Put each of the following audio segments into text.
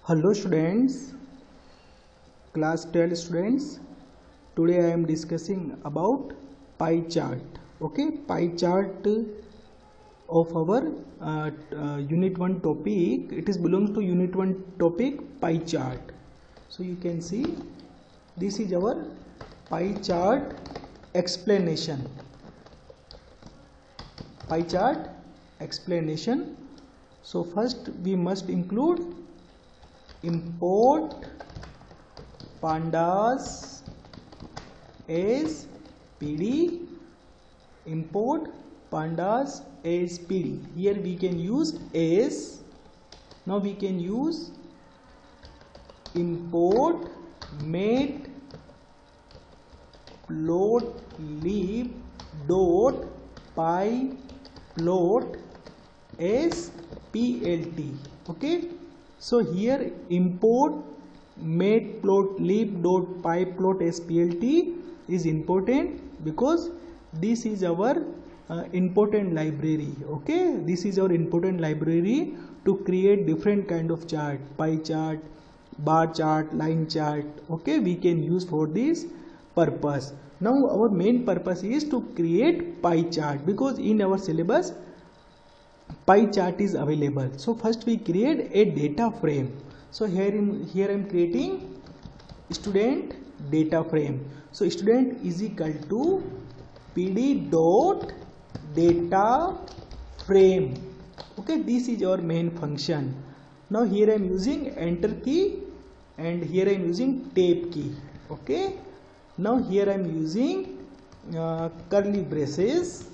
Hello students, class 12 students. Today I am discussing about pie chart. Okay, pie chart of our unit 1 topic. It is belongs to unit 1 topic pie chart. So you can see this is our pie chart explanation. Pie chart explanation. So first we must include import pandas as PD. Import pandas as PD. Here we can use as. Now we can use import matplotlib dot py plot as plt. Okay, so here import matplotlib.pyplot as plt is important because this is our important library. Okay, this is our important library to create different kind of chart, pie chart, bar chart, line chart. Okay, we can use for this purpose. Now our main purpose is to create pie chart because in our syllabus pie chart is available. So first we create a data frame. So here I am creating student data frame. So student is equal to pd dot data frame. Okay, this is our main function. Now here I am using enter key and here I am using tab key. Okay, now here I am using curly braces.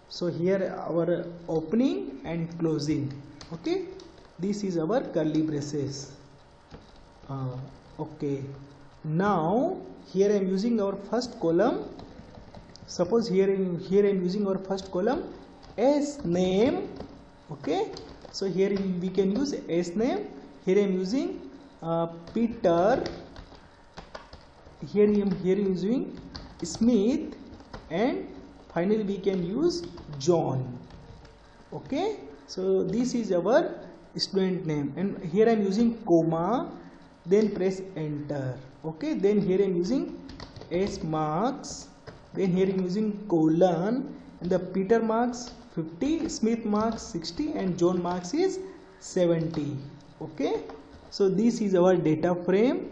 So here our opening and closing. Okay, this is our curly braces. Okay, now here I am using our first column. Suppose here I am using our first column as name. Okay, so here we can use as name. Here I am using Peter. Here I am using Smith, and finally we can use John. Okay, so this is our student name, and here I am using comma, then press enter. Okay, then here I am using S marks, then here I am using colon, and the Peter marks 50, Smith marks 60, and John marks is 70. Okay, so this is our data frame,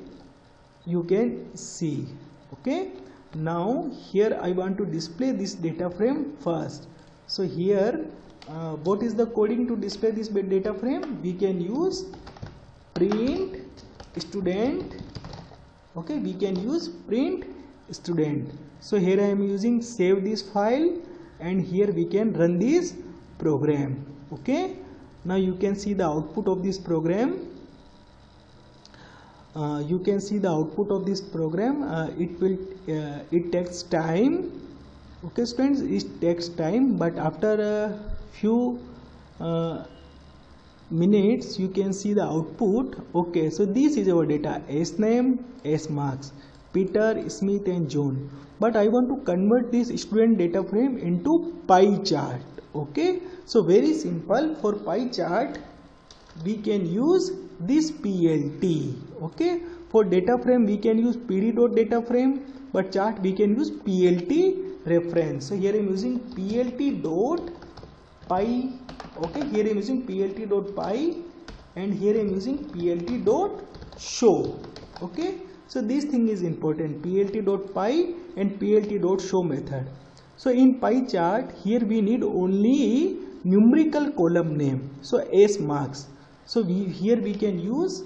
you can see. Okay, now here I want to display this data frame first. So here what is the coding to display this data frame? We can use print student. Okay, we can use print student. So here I am using save this file, and here we can run this program. Okay, now you can see the output of this program. You can see the output of this program. It takes time. Okay students, it takes time, but after a few minutes you can see the output. Okay, so this is our data: S name, S marks, Peter, Smith, and John. But I want to convert this student data frame into pie chart. Okay, so very simple. For pie chart we can use this plt. Okay, for data frame we can use pd.data_frame, but chart we can use plt reference. So here I am using plt.py. Okay, here I am using plt.py, and here I am using plt.show. Okay, so this thing is important, plt.py and plt.show method. So in pie chart here we need only numerical column name. So S marks. So here we can use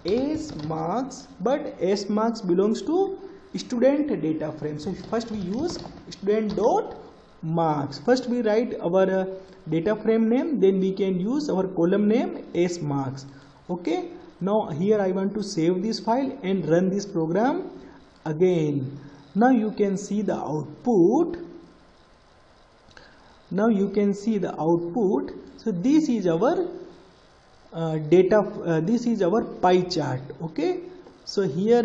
S marks, but S marks belongs to student data frame. So first we use student dot marks. First we write our data frame name, then we can use our column name S marks. Okay, now here I want to save this file and run this program again. Now you can see the output. Now you can see the output. So this is our this is our pie chart. Okay, so here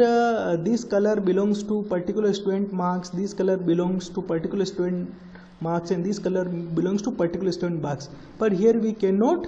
this color belongs to particular student marks, this color belongs to particular student marks, and this color belongs to particular student box. But here we cannot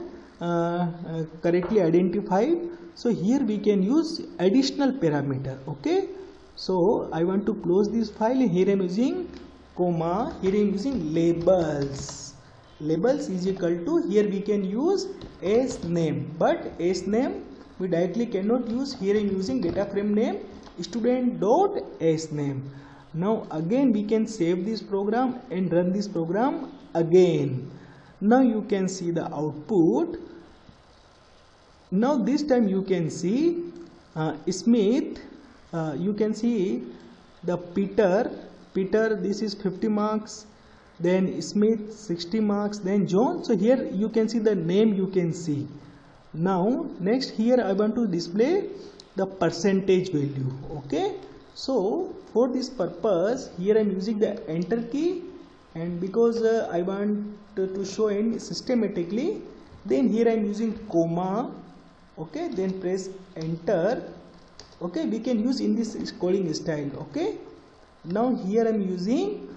correctly identified. So here we can use additional parameter. Okay, so I want to close this file. Here I am using comma, here I am using labels. Labels is equal to, here we can use as name, but as name we directly cannot use. Here I am using data frame name student dot as name. Now again we can save this program and run this program again. Now you can see the output. Now this time you can see Smith, you can see the Peter, this is 50 marks, then Smith 60 marks, then John. So here you can see the name, you can see. Now next, here I want to display the percentage value. Okay, so for this purpose here I am using the enter key, and because I want to show in systematically, then here I am using comma. Okay, then press enter. Okay, we can use in this coding style. Okay, now here I am using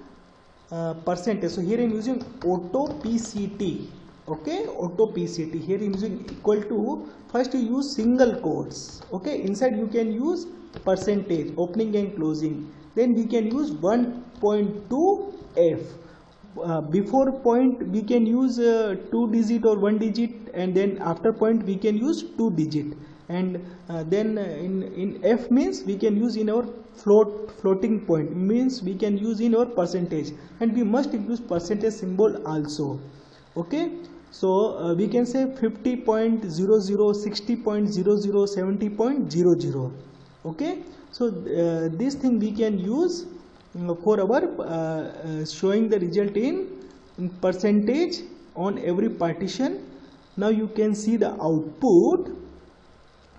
percentage. So here I am using auto PCT. Okay, auto PCT. Here I am using equal to. First you use single quotes. Okay, inside you can use percentage, opening and closing. Then we can use 1.2 F. Before point we can use 2 digit or 1 digit, and then after point we can use 2 digit, and then in F means we can use in our floating point, means we can use in our percentage, and we must use percentage symbol also. Okay, so we can say 50.00, 60.00, 70.00. Okay, so this thing we can use for our showing the result in percentage on every partition. Now you can see the output.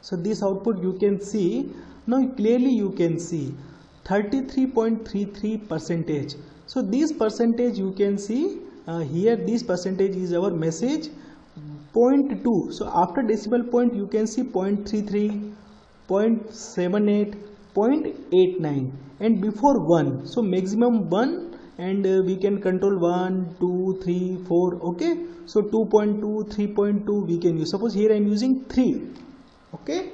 So this output you can see. Now clearly you can see 33.33%. So this percentage you can see here, this percentage is our message 0.2. So after decimal point you can see 0.33, 0.78, 0.89, and before 1, so maximum 1, and we can control 1, 2, 3, 4. Okay, so 2.2, 3.2 we can use. Suppose here I am using 3. Okay,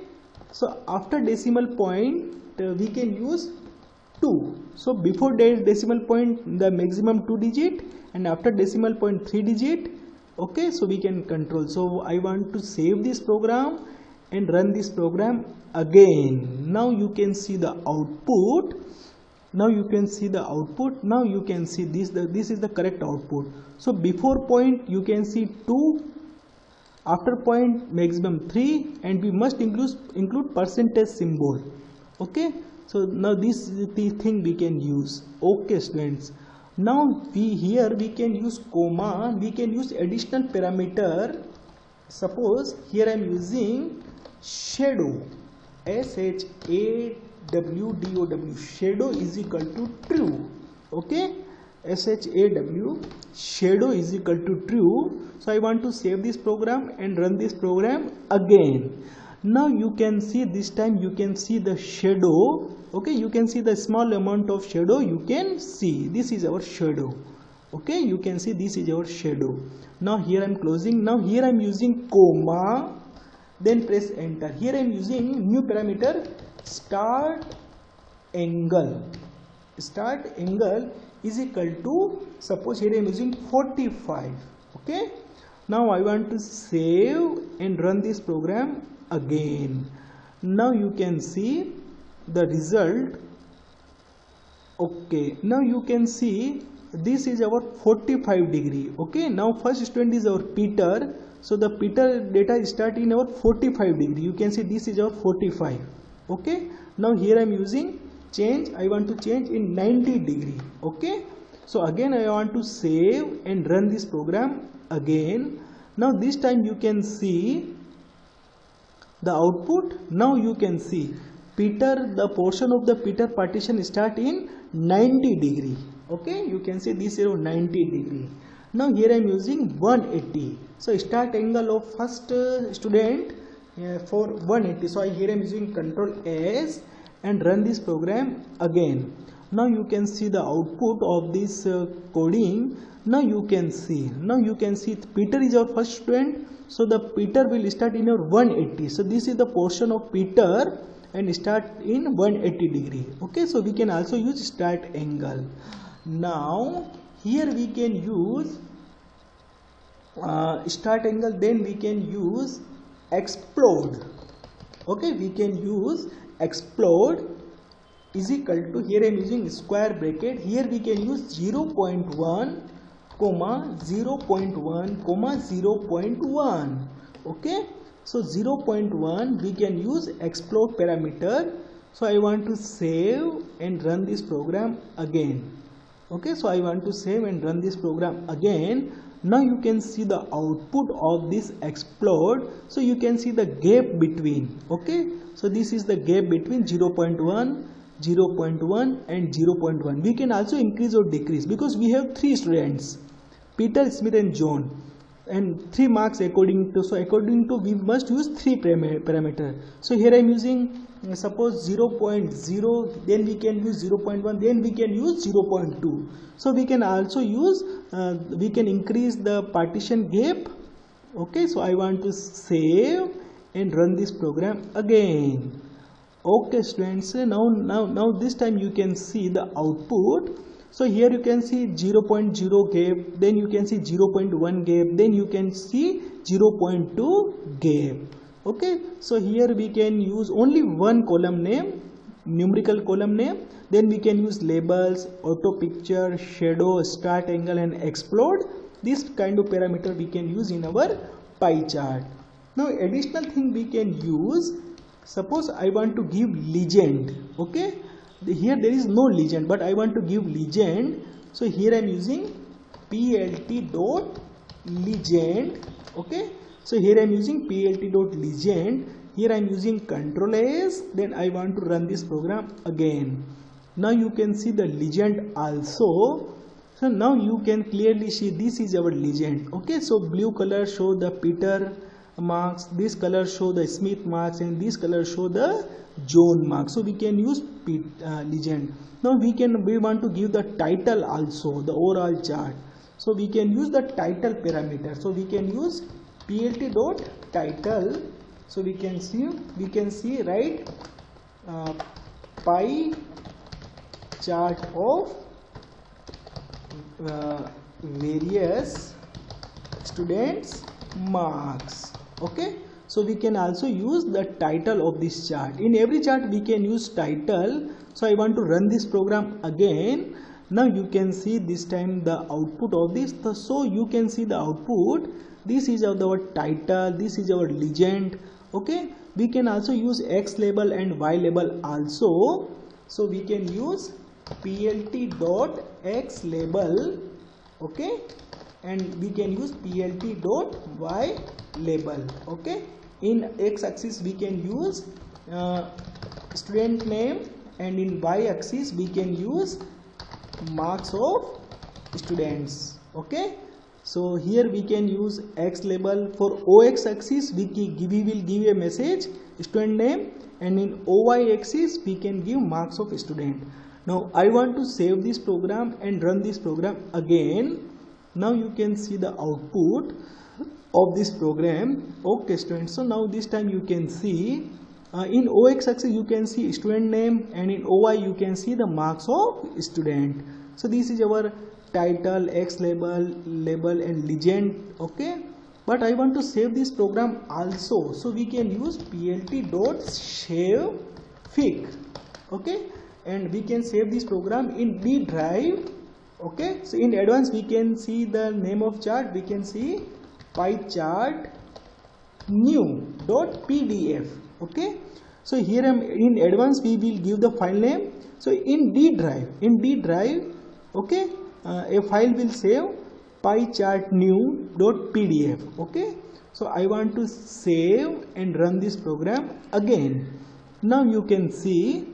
so after decimal point we can use 2. So before decimal point the maximum 2 digit, and after decimal point 3 digit. Okay, so we can control. So I want to save this program and run this program again. Now you can see the output. Now you can see the output. Now you can see this is the correct output. So before point you can see 2, after point maximum 3, and we must include percentage symbol. Okay, so now this is the thing we can use. Okay students, now here we can use comma, we can use additional parameter. Suppose here I am using shadow, SHAWDOW, shadow is equal to true. Okay, SHAW, shadow is equal to true. So I want to save this program and run this program again. Now you can see, this time you can see the shadow. Okay, you can see the small amount of shadow, you can see this is our shadow. Okay, you can see this is our shadow. Now here I am closing. Now here I am using comma, then press enter. Here I am using new parameter start angle. Start angle is equal to, suppose here I am using 45. Okay, now I want to save and run this program again. Now you can see the result. Okay, now you can see this is our 45 degree. Okay, now first student is our Peter. So the Peter data start in our 45 degree. You can see this is our 45. Okay, now here I am using change. I want to change in 90 degree. Okay, so again I want to save and run this program again. Now this time you can see the output. Now you can see Peter, the portion of the Peter partition start in 90 degree. Okay, you can see this is 90 degree. Now here I am using 180. So start angle of first student for 180. So here I am using Control S and run this program again. Now you can see the output of this coding. Now you can see Peter is our first student, so the Peter will start in your 180. So this is the portion of Peter and start in 180 degree. Okay, so we can also use start angle. Now here we can use start angle, then we can use explode. Okay, we can use explode is equal to, here I am using square bracket, here we can use 0.1 comma 0.1 comma 0.1. okay, so 0.1 we can use explode parameter. So I want to save and run this program again. Okay, so I want to save and run this program again. Now you can see the output of this explode. So you can see the gap between. Okay, so this is the gap between 0.1, 0.1 and 0.1. We can also increase or decrease because we have 3 students, Peter, Smith and John, and 3 marks according to, so according to we must use 3 parameter. So here I am using suppose 0.0, then we can use 0.1, then we can use 0.2. So we can also use we can increase the partition gap. Okay, so I want to save and run this program again. Okay students, now this time you can see the output. So here you can see 0.0 gap, then you can see 0.1 gap, then you can see 0.2 gap. Okay, so here we can use only one column name, numerical column name, then we can use labels, auto picture, shadow, start angle and explode. This kind of parameter we can use in our pie chart. Now additional thing we can use, suppose I want to give legend. Okay, here there is no legend, but I want to give legend. So here I am using plt.legend. Okay, so here I am using plt.legend. Here I am using Ctrl S, then I want to run this program again. Now you can see the legend also. So now you can clearly see this is our legend. Okay, so blue color show the Peter marks, this color show the Smith marks, and this color show the John marks. So we can use legend. Now we want to give the title also, the overall chart. So we can use the title parameter. So we can use plt.title. So we can see right pie chart of various students marks. Okay, so we can also use the title of this chart. In every chart we can use title. So I want to run this program again. Now you can see this time the output of this. So you can see the output. This is our title, this is our legend. Okay, we can also use X label and Y label also. So we can use plt.x label. Okay, and we can use plt.y label. Okay, in X axis we can use student name, and in Y axis we can use marks of students. Okay, so here we can use X label. For OX axis we will give a message student name, and in OY axis we can give marks of student. Now I want to save this program and run this program again. Now you can see the output of this program. Okay students, so now this time you can see in OX axis you can see student name, and in OY you can see the marks of student. So this is our title, X label, and legend. Okay, but I want to save this program also. So we can use plt.savefig. Okay, and we can save this program in D drive. Okay, so in advance we can see the name of chart. We can see pie chart new.pdf. Okay, so here in advance we will give the file name. So in D drive, okay, a file will save pie chart new.pdf. Okay, so I want to save and run this program again. Now you can see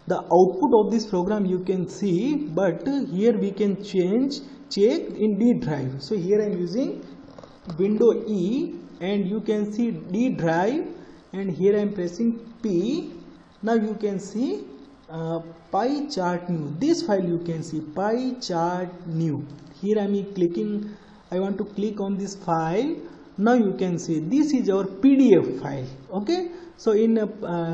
the output of this program, you can see, but here we can check in D drive. So here I am using window E, and you can see D drive, and here I am pressing P. Now you can see pie chart new. This file you can see pie chart new. Here I am clicking, I want to click on this file. Now you can see this is our PDF file. Okay, so in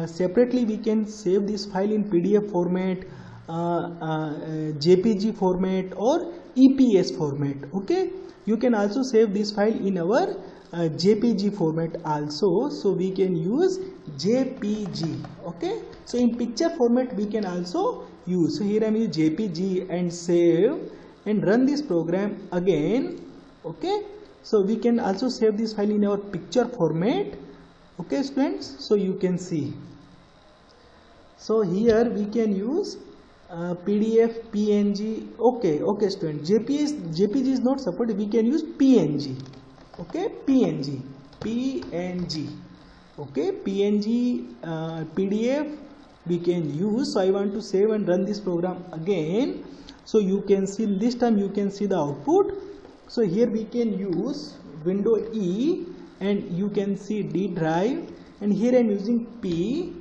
separately we can save this file in PDF format, JPG format or EPS format. Okay, you can also save this file in our JPG format also, so we can use JPG. Okay, so in picture format we can also use. So here I am using JPG and save and run this program again. Okay, so we can also save this file in our picture format. Okay students, so you can see, so here we can use PDF, PNG. Okay students, JPG is not supported, we can use PNG. Okay, PNG. Okay, PNG, PDF we can use. So I want to save and run this program again. So you can see this time you can see the output. So here we can use window E and you can see D drive, and here I am using P.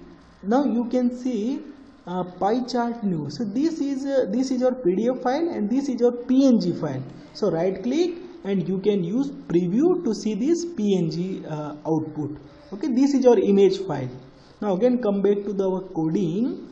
Now you can see pie chart new. So this is your PDF file and this is your PNG file. So right click and you can use preview to see this PNG output. Okay, this is your image file. Now again come back to our coding.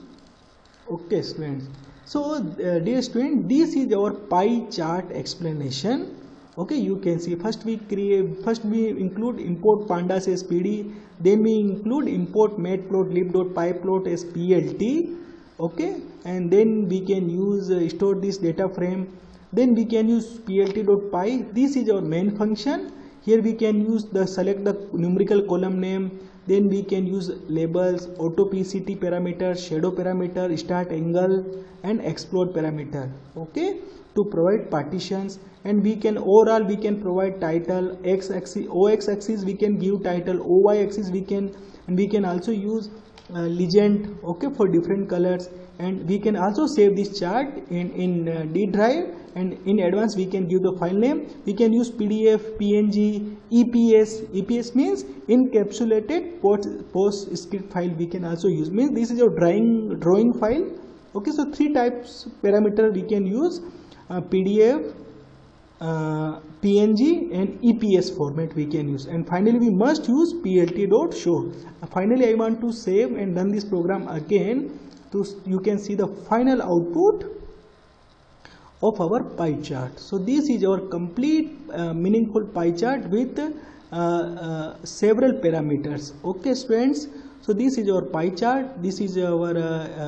Okay students, so dear student, this is our pie chart explanation. Okay, you can see first we include import pandas as PD, then we include import matplotlib.pyplot as PLT. Okay, and then we can use store this data frame, then we can use plt.py. This is our main function. Here we can use select the numerical column name, then we can use labels, auto PCT parameter, shadow parameter, start angle and explode parameter. Okay, to provide partitions, and we can overall we can provide title, x axis, ox axis we can give title, oy axis we can, and we can also use legend. Okay, for different colors, and we can also save this chart in D drive, and in advance we can give the file name. We can use PDF, PNG, EPS. EPS means encapsulated PostScript file we can also use, means this is your drawing file. Okay, so three types parameter we can use, PDF, PNG and EPS format we can use, and finally we must use plt.show. Finally I want to save and run this program again, so you can see the final output of our pie chart. So this is our complete meaningful pie chart with several parameters. Okay students, so this is our pie chart. This is our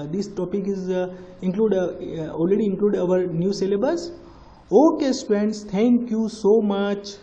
this topic is already include our new syllabus. Okay students, thank you so much.